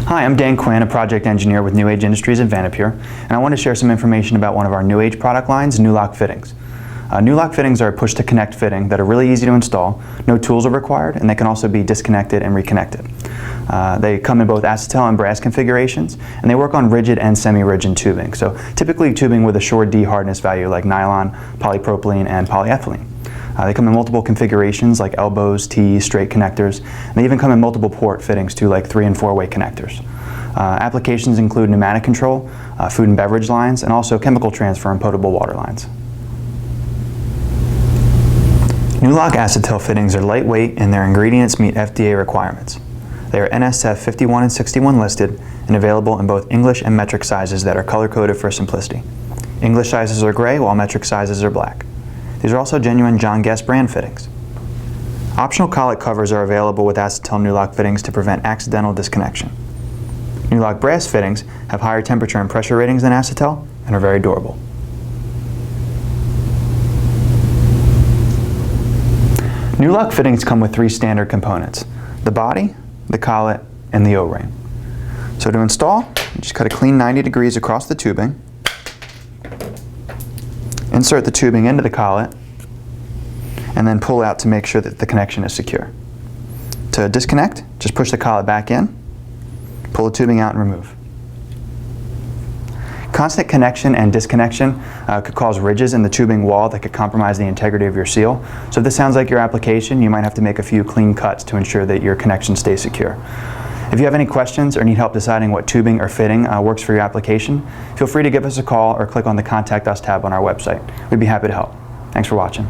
Hi, I'm Dan Quinn, a project engineer with New Age Industries in Vanapure, and I want to share some information about one of our New Age product lines, Newloc fittings. Newloc fittings are a push-to-connect fitting that are really easy to install, no tools are required, and they can also be disconnected and reconnected. They come in both acetal and brass configurations, and they work on rigid and semi-rigid tubing, so typically tubing with a short D hardness value like nylon, polypropylene, and polyethylene. They come in multiple configurations like elbows, T's, straight connectors, and they even come in multiple port fittings too, like 3- and 4-way connectors. Applications include pneumatic control, food and beverage lines, and also chemical transfer and potable water lines. Newloc acetal fittings are lightweight and their ingredients meet FDA requirements. They are NSF 51 and 61 listed and available in both English and metric sizes that are color-coded for simplicity. English sizes are gray while metric sizes are black. These are also genuine John Guest brand fittings. Optional collet covers are available with acetal Newloc fittings to prevent accidental disconnection. Newloc brass fittings have higher temperature and pressure ratings than acetal and are very durable. Newloc fittings come with 3 standard components: the body, the collet, and the O-ring. So to install, you just cut a clean 90 degrees across the tubing, insert the tubing into the collet, and then pull out to make sure that the connection is secure. To disconnect, just push the collet back in, pull the tubing out and remove. Constant connection and disconnection could cause ridges in the tubing wall that could compromise the integrity of your seal. So if this sounds like your application, you might have to make a few clean cuts to ensure that your connection stays secure. If you have any questions or need help deciding what tubing or fitting works for your application, feel free to give us a call or click on the Contact Us tab on our website. We'd be happy to help. Thanks for watching.